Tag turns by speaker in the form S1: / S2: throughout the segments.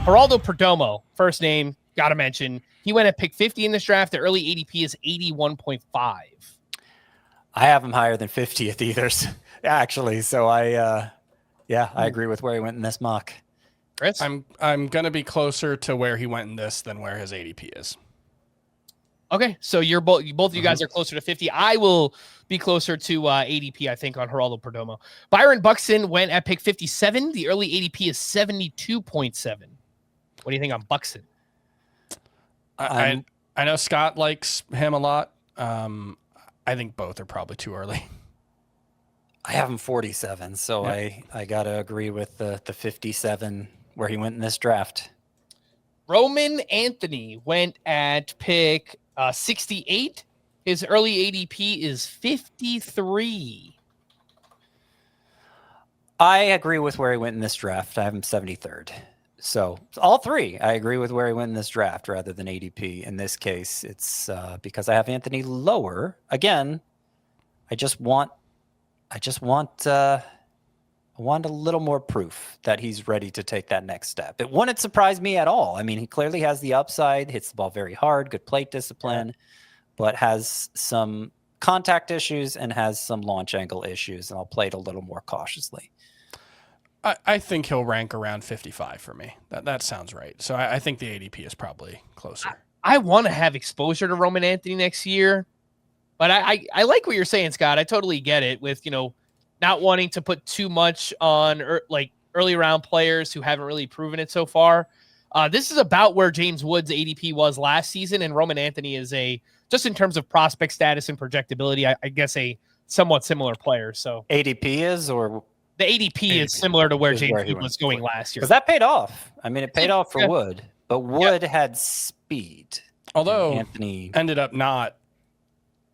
S1: Geraldo Perdomo, first name, got to mention. He went at pick 50 in this draft. The early ADP is 81.5.
S2: I have him higher than 50th either, actually. So I agree with where he went in this mock.
S1: Chris?
S3: I'm going to be closer to where he went in this than where his ADP is.
S1: Okay, so you're both of you guys are closer to 50. I will be closer to ADP, I think, on Geraldo Perdomo. Byron Buxton went at pick 57. The early ADP is 72.7. What do you think on Buxton?
S3: I know Scott likes him a lot. I think both are probably too early.
S2: I have him 47, so I got to agree with the 57 where he went in this draft.
S1: Roman Anthony went at pick 68. His early ADP is 53.
S2: I agree with where he went in this draft. I have him 73rd. So all three, I agree with where he went in this draft rather than ADP. In this case, it's because I have Anthony lower. Again, I want a little more proof that he's ready to take that next step. It wouldn't surprise me at all. I mean, he clearly has the upside, hits the ball very hard, good plate discipline, but has some contact issues and has some launch angle issues, and I'll play it a little more cautiously.
S3: I think he'll rank around 55 for me. That sounds right. So I think the ADP is probably closer.
S1: I want to have exposure to Roman Anthony next year, but I like what you're saying, Scott. I totally get it with, not wanting to put too much on early round players who haven't really proven it so far. This is about where James Wood's ADP was last season, and Roman Anthony is just in terms of prospect status and projectability, I guess a somewhat similar player. So
S2: ADP is, or
S1: the ADP is similar to where James Wood was going last year.
S2: Because that paid off. I mean, it paid off for Wood, but Wood had speed.
S3: Although
S2: Anthony
S3: ended up not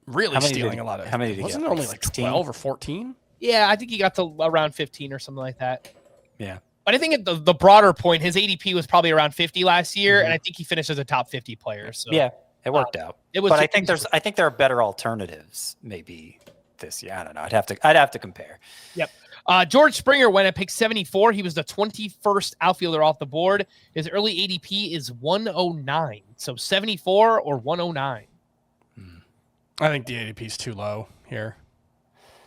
S3: really stealing a lot of.
S2: How many did he get?
S3: Wasn't it only like 12 or 14?
S1: Yeah, I think he got to around 15 or something like that.
S2: Yeah.
S1: But I think at the broader point, his ADP was probably around 50 last year, and I think he finished as a top 50 player. So
S2: yeah, it worked out. But I think there are better alternatives maybe this year. I don't know. I'd have to compare.
S1: Yep. George Springer went at pick 74. He was the 21st outfielder off the board. His early ADP is 109. So 74 or 109.
S3: I think the ADP is too low here.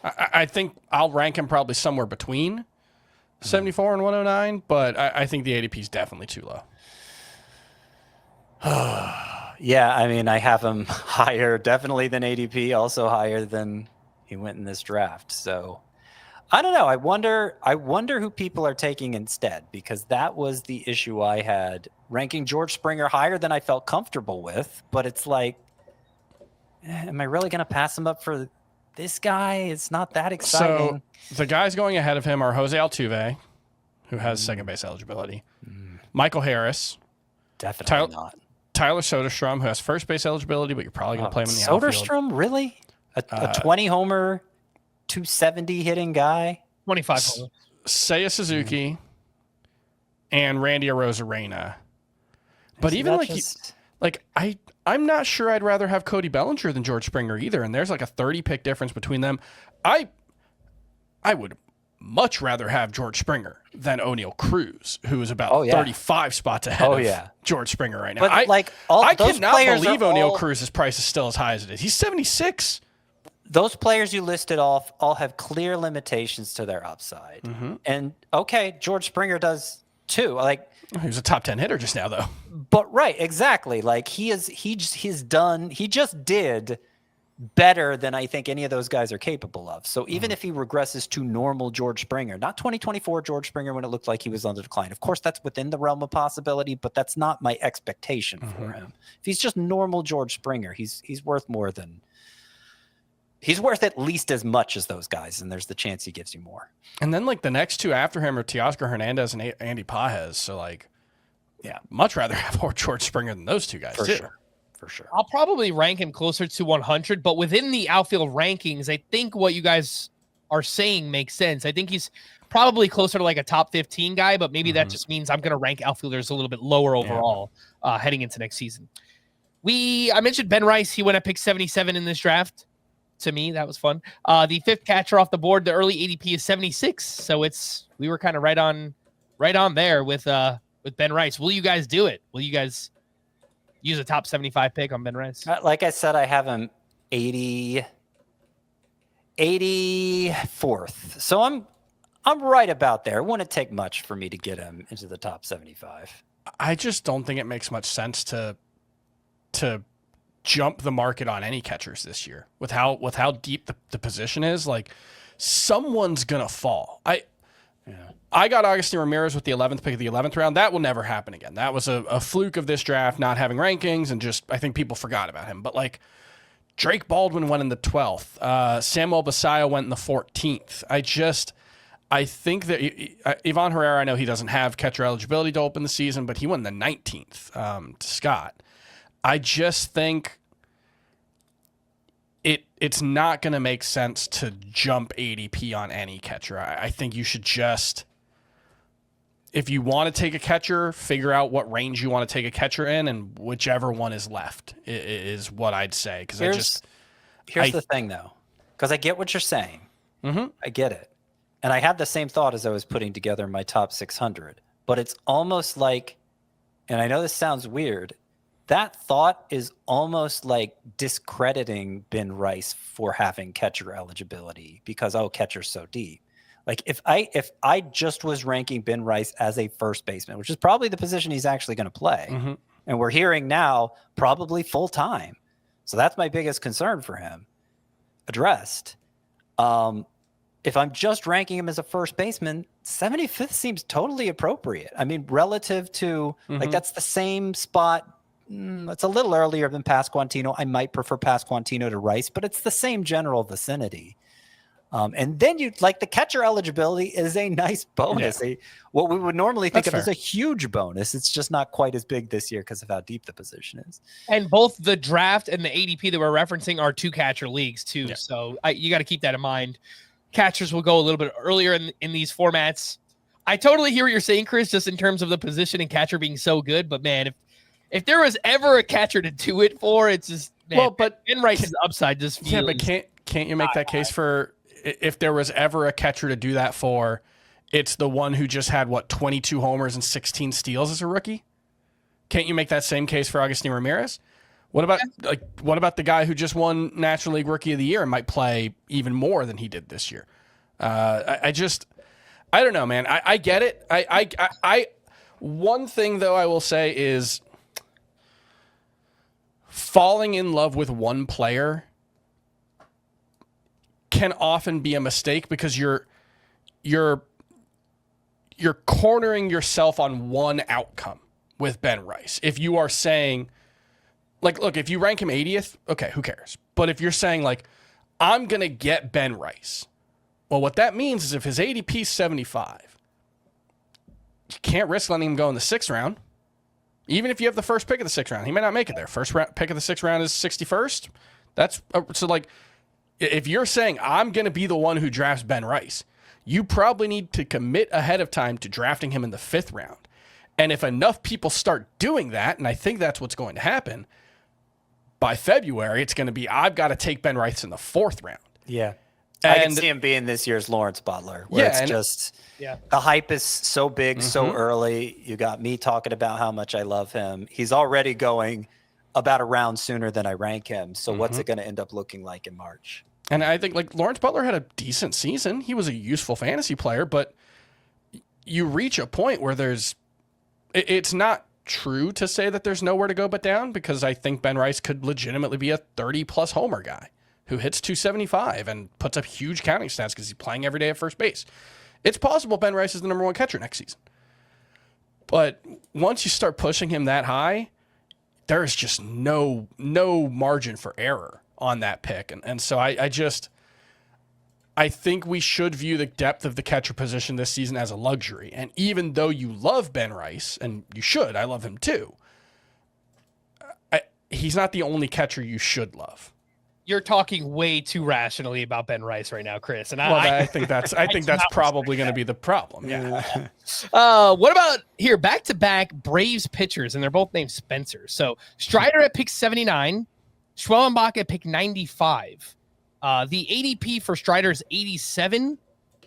S3: I think I'll rank him probably somewhere between 74 and 109, but I think the ADP is definitely too low.
S2: Yeah, I mean, I have him higher definitely than ADP, also higher than he went in this draft. So I don't know. I wonder who people are taking instead, because that was the issue I had ranking George Springer higher than I felt comfortable with. But it's like, am I really going to pass him up for this guy? It's not that exciting.
S3: So the guys going ahead of him are Jose Altuve, who has second base eligibility, Michael Harris,
S2: definitely not.
S3: Tyler Soderstrom, who has first base eligibility, but you're probably going to play him in the outfield.
S2: Soderstrom, really? A 20 homer, 270 hitting guy?
S1: 25 homer.
S3: Seiya Suzuki and Randy Arozarena. But even I'm not sure I'd rather have Cody Bellinger than George Springer either, and there's like a 30 pick difference between them. I would much rather have George Springer than O'Neal Cruz, who is about 35 spots ahead of George Springer right now.
S2: But
S3: I cannot believe O'Neal Cruz's price is still as high as it is. He's 76.
S2: Those players you listed off all have clear limitations to their upside. And George Springer does too.
S3: He was a top 10 hitter just now, though.
S2: But right, exactly. Like he just did better than I think any of those guys are capable of. So even if he regresses to normal George Springer, not 2024 George Springer when it looked like he was on the decline. Of course, that's within the realm of possibility, but that's not my expectation for him. If he's just normal George Springer, he's worth more than. He's worth at least as much as those guys, and there's the chance he gives you more.
S3: And then, the next two after him are Teoscar Hernandez and Andy Pages. So, much rather have more George Springer than those two guys,
S2: For sure.
S1: I'll probably rank him closer to 100, but within the outfield rankings, I think what you guys are saying makes sense. I think he's probably closer to a top 15 guy, but maybe that just means I'm going to rank outfielders a little bit lower overall heading into next season. I mentioned Ben Rice. He went at pick 77 in this draft. To me, that was fun. The fifth catcher off the board, the early ADP is 76. So we were kind of right on there with with Ben Rice. Will you guys do it? Will you guys use a top 75 pick on Ben Rice?
S2: Like I said, I have him 84th. So I'm right about there. It wouldn't take much for me to get him into the top 75.
S3: I just don't think it makes much sense to jump the market on any catchers this year with how deep the position is. Like, someone's gonna fall. I got Agustin Ramirez with the 11th pick of the 11th round. That will never happen again. That was a fluke of this draft, not having rankings, and just I think people forgot about him. But like, Drake Baldwin went in the 12th. Samuel Basallo went in the 14th. I think that Ivan Herrera, I know he doesn't have catcher eligibility to open the season, but he went in the 19th to Scott. I just think it's not going to make sense to jump ADP on any catcher. I think you should just, if you want to take a catcher, figure out what range you want to take a catcher in, and whichever one is left is what I'd say. Because
S2: here's the thing, though, because I get what you're saying.
S3: Mm-hmm.
S2: I get it. And I had the same thought as I was putting together my top 600. But it's almost like, and I know this sounds weird, that thought is almost like discrediting Ben Rice for having catcher eligibility because, catcher's so deep. Like, if I just was ranking Ben Rice as a first baseman, which is probably the position he's actually going to play,
S3: mm-hmm.
S2: and we're hearing now probably full time. So that's my biggest concern for him addressed. If I'm just ranking him as a first baseman, 75th seems totally appropriate. I mean, relative to like, that's the same spot. It's a little earlier than Pasquantino. I might prefer Pasquantino to Rice, but it's the same general vicinity. And then you like the catcher eligibility is a nice bonus.
S3: Yeah.
S2: What we would normally think
S3: That's
S2: of as
S3: fair.
S2: a huge bonus. It's just not quite as big this year because of how deep the position is.
S1: And both the draft and the ADP that we're referencing are 2 catcher leagues too.
S3: Yeah.
S1: So you got to keep that in mind. Catchers will go a little bit earlier in these formats. I totally hear what you're saying, Chris, just in terms of the position and catcher being so good. But man, if there was ever a catcher to do it for, it's just, man,
S3: Well, but
S1: Ben Rice's upside just feels.
S3: Yeah, but can't you make that case for if there was ever a catcher to do that for? It's the one who just had 22 homers and 16 steals as a rookie. Can't you make that same case for Agustin Ramirez? What about the guy who just won National League Rookie of the Year and might play even more than he did this year? I don't know, man. I get it. I one thing though I will say is falling in love with one player can often be a mistake because you're cornering yourself on one outcome with Ben Rice. If you are saying, like, look, if you rank him 80th, okay, who cares? But if you're saying, like, I'm going to get Ben Rice, well, what that means is if his ADP is 75, you can't risk letting him go in the 6th round. Even if you have the first pick of the 6th round, he may not make it there. First pick of the 6th round is 61st. So, like, if you're saying I'm going to be the one who drafts Ben Rice, you probably need to commit ahead of time to drafting him in the 5th round. And if enough people start doing that, and I think that's what's going to happen, by February, it's going to be, I've got to take Ben Rice in the 4th round.
S2: Yeah.
S3: And,
S2: I can see him being this year's Lawrence Butler, where the hype is so big, so early. You got me talking about how much I love him. He's already going about a round sooner than I rank him. So what's it going to end up looking like in March?
S3: And I think, like, Lawrence Butler had a decent season. He was a useful fantasy player, but you reach a point where it's not true to say that there's nowhere to go but down, because I think Ben Rice could legitimately be a 30-plus homer guy who hits 275 and puts up huge counting stats because he's playing every day at first base. It's possible Ben Rice is the number 1 catcher next season. But once you start pushing him that high, there is just no margin for error on that pick. And so I think we should view the depth of the catcher position this season as a luxury. And even though you love Ben Rice, and you should, I love him too, he's not the only catcher you should love.
S1: You're talking way too rationally about Ben Rice right now, Chris. And
S3: I think that's probably going to be the problem. Yeah.
S1: What about here? Back-to-back Braves pitchers, and they're both named Spencer. So Strider at pick 79, Schwellenbach at pick 95. The ADP for Strider is 87.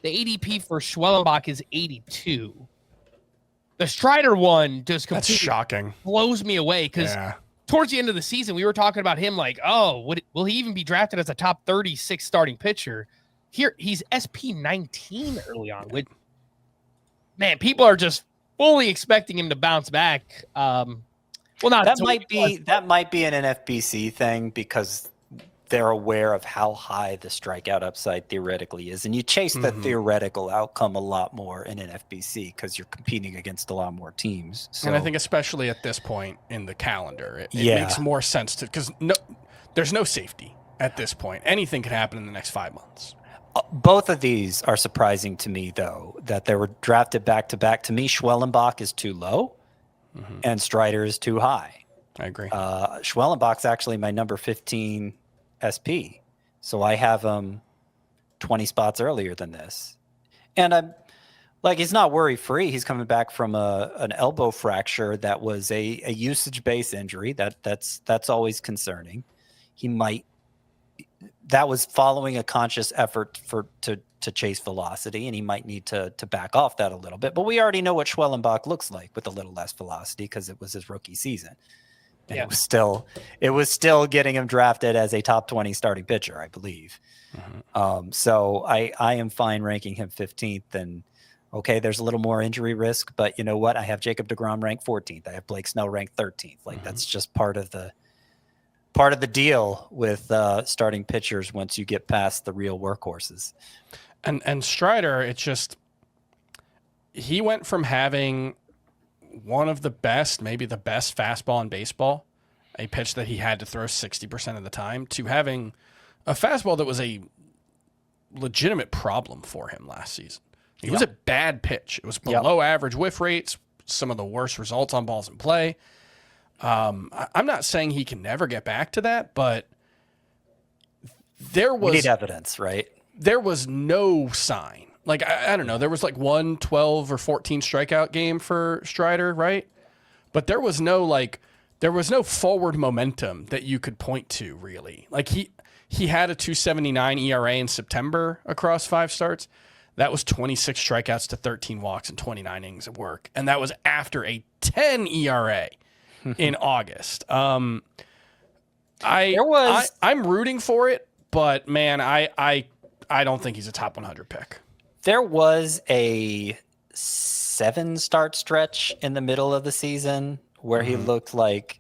S1: The ADP for Schwellenbach is 82. The Strider one just
S3: That's
S1: completely
S3: shocking.
S1: blows me away because towards the end of the season, we were talking about him like, oh, will he even be drafted as a top 36 starting pitcher? Here, he's SP 19 early on. Man, people are just fully expecting him to bounce back. Well, not
S2: that might be an NFBC thing because they're aware of how high the strikeout upside theoretically is, and you chase the theoretical outcome a lot more in NFBC because you're competing against a lot more teams. So.
S3: And I think especially at this point in the calendar, it makes more sense to because there's no safety at this point. Anything could happen in the next 5 months.
S2: Both of these are surprising to me, though, that they were drafted back-to-back. To me, Schwellenbach is too low, and Strider is too high.
S3: I agree.
S2: Schwellenbach's actually my number 15 SP, so I have him 20 spots earlier than this. And I'm like, he's not worry-free. He's coming back from an elbow fracture that was a usage-based injury. That's always concerning. That was following a conscious effort to chase velocity, and he might need to back off that a little bit. But we already know what Schwellenbach looks like with a little less velocity because it was his rookie season. And it was still getting him drafted as a top 20 starting pitcher, I believe. So I am fine ranking him 15th. And okay, there's a little more injury risk, but you know what? I have Jacob deGrom ranked 14th. I have Blake Snell ranked 13th. Like that's just part of the deal with starting pitchers once you get past the real workhorses.
S3: And Strider, he went from having one of the best, maybe the best fastball in baseball, a pitch that he had to throw 60% of the time, to having a fastball that was a legitimate problem for him last season. It was a bad pitch. It was below average whiff rates, some of the worst results on balls in play. I'm not saying he can never get back to that, but we need
S2: evidence, right?
S3: There was no sign. Like, I don't know. There was like 1 12 or 14 strikeout game for Strider, right? But there was no forward momentum that you could point to, really. Like he had a 2.79 ERA in September across 5 starts. That was 26 strikeouts to 13 walks and 29 innings of work. And that was after a 10 ERA in August. I'm rooting for it, but man, I don't think he's a top 100 pick.
S2: There was a 7-start stretch in the middle of the season where he looked like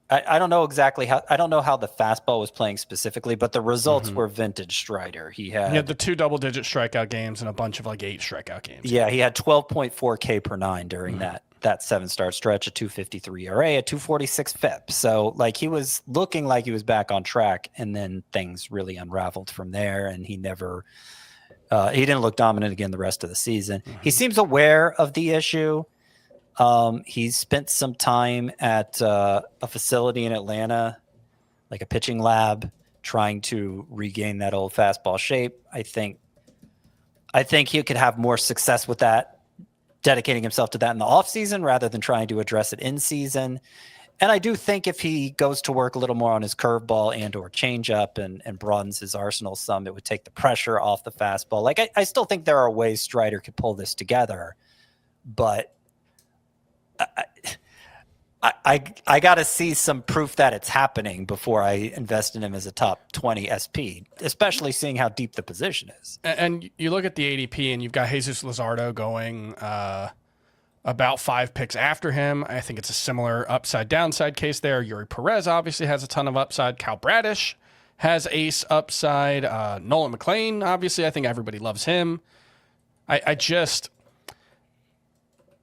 S2: I don't know exactly how. I don't know how the fastball was playing specifically, but the results were vintage Strider. He had
S3: the 2 double-digit strikeout games and a bunch of like 8 strikeout games.
S2: Yeah, he had 12.4 K per 9 during that 7-start stretch, a 2.53 ERA, a 2.46 FIP. So like he was looking like he was back on track, and then things really unraveled from there, and he never. He didn't look dominant again the rest of the season. He seems aware of the issue. He's spent some time at a facility in Atlanta, like a pitching lab, trying to regain that old fastball shape. I think he could have more success with that, dedicating himself to that in the offseason rather than trying to address it in season. And I do think if he goes to work a little more on his curveball and or changeup and broadens his arsenal some, it would take the pressure off the fastball. Like I still think there are ways Strider could pull this together, but I got to see some proof that it's happening before I invest in him as a top 20 SP, especially seeing how deep the position is.
S3: And you look at the ADP and you've got Jesus Luzardo going about 5 picks after him. I think it's a similar upside downside case there. Yuri Perez obviously has a ton of upside. Cal Bradish has ace upside. Nolan McLean, obviously, I think everybody loves him.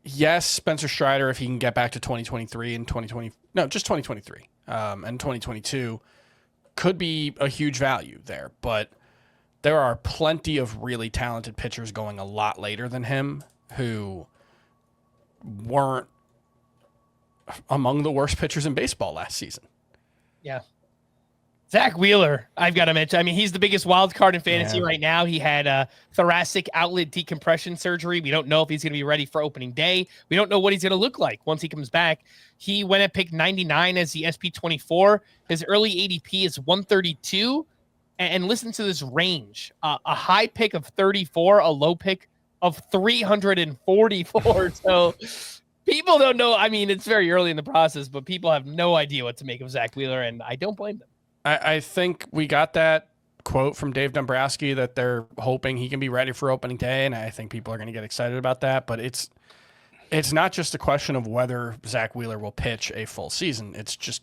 S3: Yes, Spencer Strider, if he can get back to 2023 and 2023 and 2022, could be a huge value there. But there are plenty of really talented pitchers going a lot later than him who weren't among the worst pitchers in baseball last season.
S1: Yeah. Zach Wheeler, I've got to mention. I mean, he's the biggest wild card in fantasy right now. He had a thoracic outlet decompression surgery. We don't know if he's going to be ready for opening day. We don't know what he's going to look like once he comes back. He went at pick 99 as the SP24. His early ADP is 132. And listen to this range. A high pick of 34, a low pick of 344. So people don't know. I mean, it's very early in the process, but people have no idea what to make of Zach Wheeler, and I don't blame them.
S3: I think we got that quote from Dave Dombrowski that they're hoping he can be ready for opening day, and I think people are going to get excited about that. But it's not just a question of whether Zach Wheeler will pitch a full season. It's just,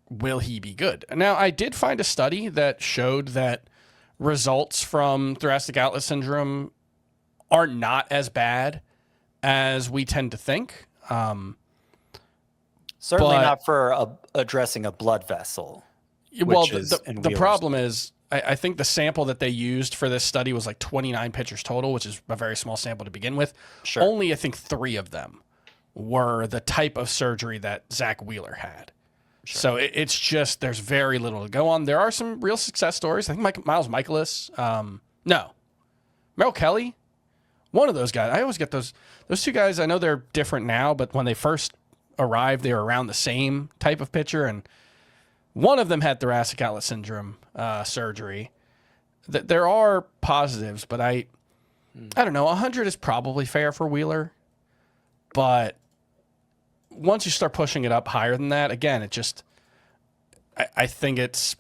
S3: will he be good? Now, I did find a study that showed that results from thoracic outlet syndrome are not as bad as we tend to think.
S2: Certainly not for addressing a blood vessel.
S3: Well, the problem is, I think the sample that they used for this study was like 29 pitchers total, which is a very small sample to begin with.
S2: Sure.
S3: Only, I think, 3 of them were the type of surgery that Zach Wheeler had. Sure. So it's just, there's very little to go on. There are some real success stories. I think Miles Michaelis. Merrill Kelly. One of those guys. I always get those 2 guys. I know they're different now, but when they first arrived, they were around the same type of pitcher, and one of them had thoracic outlet syndrome surgery. There are positives, but I don't know. 100 is probably fair for Wheeler, but once you start pushing it up higher than that, again, it just, I think it's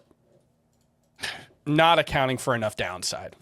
S3: not accounting for enough downside.